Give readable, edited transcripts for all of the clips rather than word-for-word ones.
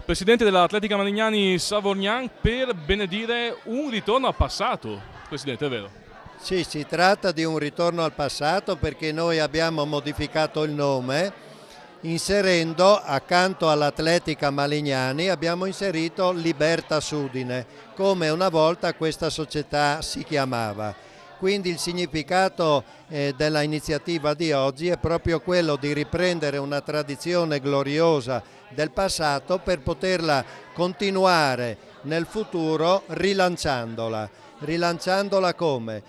Presidente dell'Atletica Malignani Savognan, per benedire un ritorno al passato. Presidente, è vero? Sì, si tratta di un ritorno al passato perché noi abbiamo modificato il nome inserendo accanto all'Atletica Malignani abbiamo inserito Libertas Udine, come una volta questa società si chiamava. Quindi il significato della iniziativa di oggi è proprio quello di riprendere una tradizione gloriosa del passato per poterla continuare nel futuro rilanciandola. Rilanciandola come?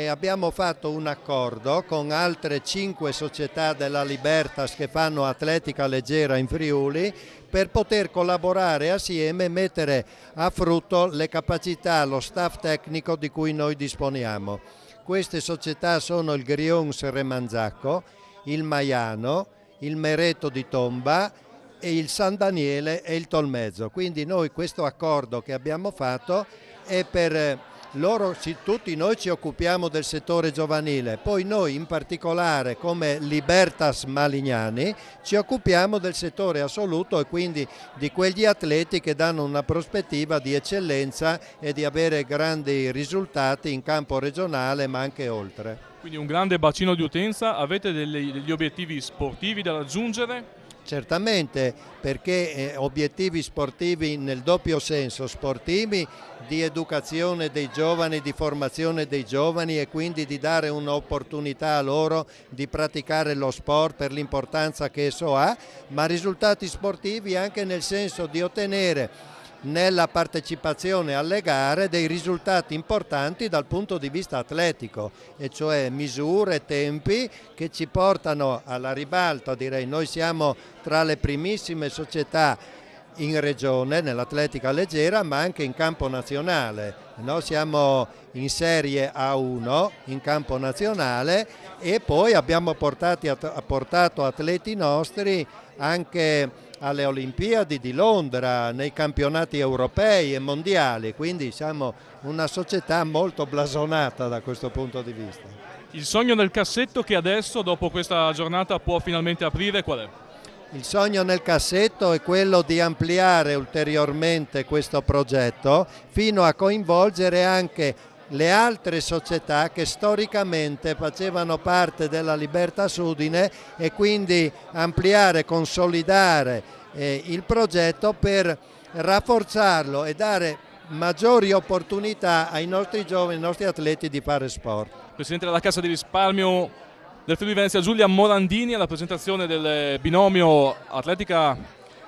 Abbiamo fatto un accordo con altre 5 società della Libertas che fanno atletica leggera in Friuli per poter collaborare assieme e mettere a frutto le capacità, lo staff tecnico di cui noi disponiamo. Queste società sono il Grions Remanzacco, il Maiano, il Mereto di Tomba e il San Daniele e il Tolmezzo. Quindi noi questo accordo che abbiamo fatto è per loro, tutti noi ci occupiamo del settore giovanile, poi noi in particolare come Libertas Malignani ci occupiamo del settore assoluto e quindi di quegli atleti che danno una prospettiva di eccellenza e di avere grandi risultati in campo regionale ma anche oltre. Quindi un grande bacino di utenza, avete degli obiettivi sportivi da raggiungere? Certamente, perché obiettivi sportivi nel doppio senso, sportivi di educazione dei giovani, di formazione dei giovani e quindi di dare un'opportunità a loro di praticare lo sport per l'importanza che esso ha, ma risultati sportivi anche nel senso di ottenere nella partecipazione alle gare dei risultati importanti dal punto di vista atletico, e cioè misure, tempi che ci portano alla ribalta, direi. Noi siamo tra le primissime società in regione nell'atletica leggera ma anche in campo nazionale. Noi siamo in serie A1 in campo nazionale e poi abbiamo portato atleti nostri anche alle Olimpiadi di Londra, nei campionati europei e mondiali, quindi siamo una società molto blasonata da questo punto di vista. Il sogno nel cassetto che adesso, dopo questa giornata, può finalmente aprire, qual è? Il sogno nel cassetto è quello di ampliare ulteriormente questo progetto fino a coinvolgere anche le altre società che storicamente facevano parte della Libertas Udine e quindi ampliare, consolidare il progetto per rafforzarlo e dare maggiori opportunità ai nostri giovani, ai nostri atleti di fare sport. Presidente della Cassa di Risparmio del Friuli Venezia Giulia Morandini alla presentazione del binomio Atletica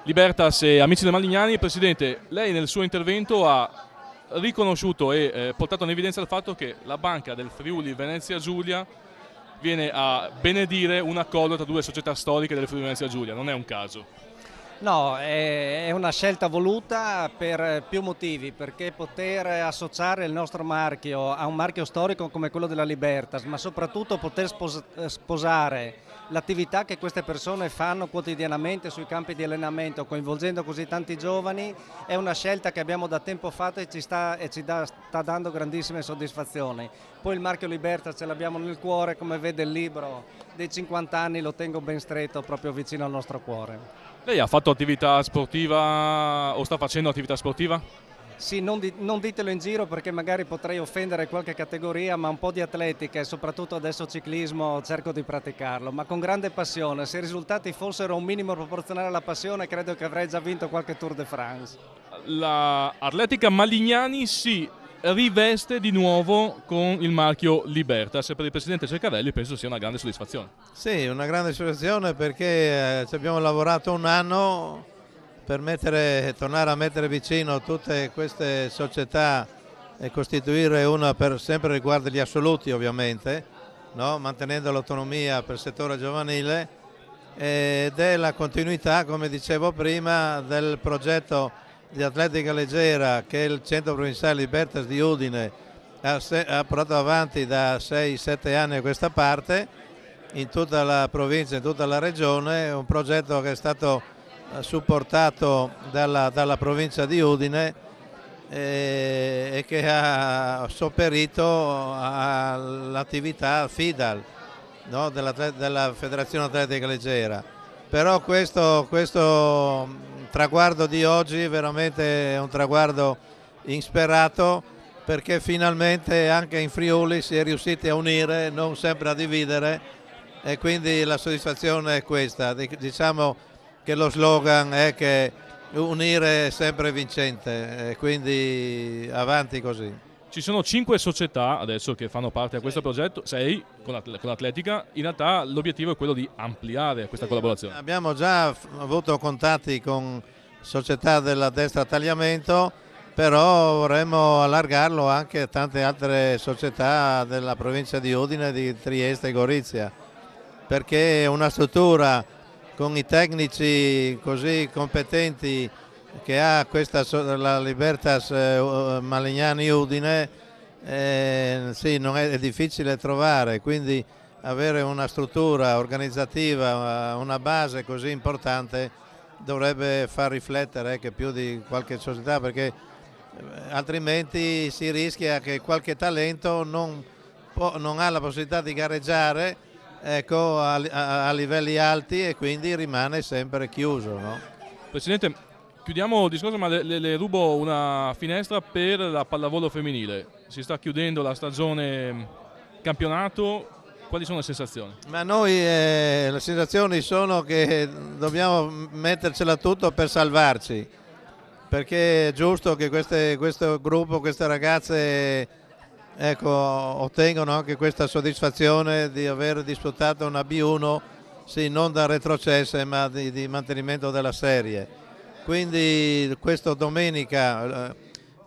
Libertas e Amici del Malignani. Presidente, lei nel suo intervento ha riconosciuto e portato in evidenza il fatto che la banca del Friuli Venezia Giulia viene a benedire un accordo tra due società storiche del Friuli Venezia Giulia, non è un caso. No, è una scelta voluta per più motivi, perché poter associare il nostro marchio a un marchio storico come quello della Libertas, ma soprattutto poter sposare l'attività che queste persone fanno quotidianamente sui campi di allenamento, coinvolgendo così tanti giovani, è una scelta che abbiamo da tempo fatto e sta dando grandissime soddisfazioni. Poi il marchio Libertas ce l'abbiamo nel cuore, come vede il libro dei 50 anni, lo tengo ben stretto proprio vicino al nostro cuore. Lei ha fatto attività sportiva o sta facendo attività sportiva? Sì, non ditelo in giro perché magari potrei offendere qualche categoria, ma un po' di atletica e soprattutto adesso ciclismo cerco di praticarlo, ma con grande passione. Se i risultati fossero un minimo proporzionale alla passione, credo che avrei già vinto qualche Tour de France. La Atletica Malignani si riveste di nuovo con il marchio Libertas e per il presidente Ceccarelli penso sia una grande soddisfazione. Sì, una grande soddisfazione perché ci abbiamo lavorato un anno per tornare a mettere vicino tutte queste società e costituire una per sempre riguardo gli assoluti ovviamente, no? Mantenendo l'autonomia per il settore giovanile ed è la continuità, come dicevo prima, del progetto di atletica leggera che il centro provinciale Libertas di Udine ha portato avanti da 6-7 anni a questa parte in tutta la provincia, in tutta la regione, un progetto che è stato supportato dalla provincia di Udine e che ha sopperito all'attività FIDAL, no? della Federazione Atletica Leggera. Però questo traguardo di oggi è veramente un traguardo insperato, perché finalmente anche in Friuli si è riusciti a unire, non sempre a dividere, e quindi la soddisfazione è questa. Diciamo che lo slogan è che unire è sempre vincente, e quindi avanti così. Ci sono 5 società adesso che fanno parte di questo progetto, 6 con l'atletica. In realtà l'obiettivo è quello di ampliare questa collaborazione. Abbiamo già avuto contatti con società della destra tagliamento, però vorremmo allargarlo anche a tante altre società della provincia di Udine, di Trieste e Gorizia, perché una struttura con i tecnici così competenti che ha la Libertas Malignani Udine, sì, non è difficile trovare, quindi avere una struttura organizzativa, una base così importante dovrebbe far riflettere che più di qualche società, perché altrimenti si rischia che qualche talento non ha la possibilità di gareggiare, ecco, a livelli alti, e quindi rimane sempre chiuso, no? Presidente, chiudiamo il discorso, ma le rubo una finestra per la pallavolo femminile. Si sta chiudendo la stagione campionato, quali sono le sensazioni? Ma noi le sensazioni sono che dobbiamo mettercela tutto per salvarci, perché è giusto che questo gruppo, queste ragazze, ecco, ottengano anche questa soddisfazione di aver disputato una B1, sì, non da retrocesse ma di mantenimento della serie. Quindi questa domenica,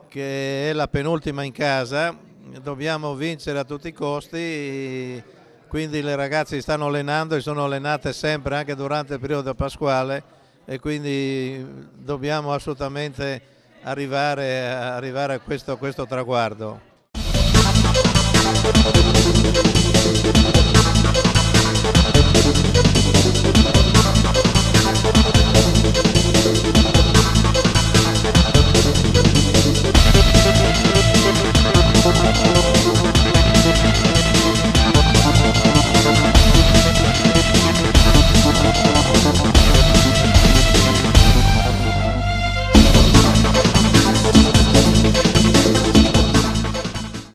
che è la penultima in casa, dobbiamo vincere a tutti i costi, quindi le ragazze stanno allenando e sono allenate sempre anche durante il periodo pasquale, e quindi dobbiamo assolutamente arrivare a questo traguardo.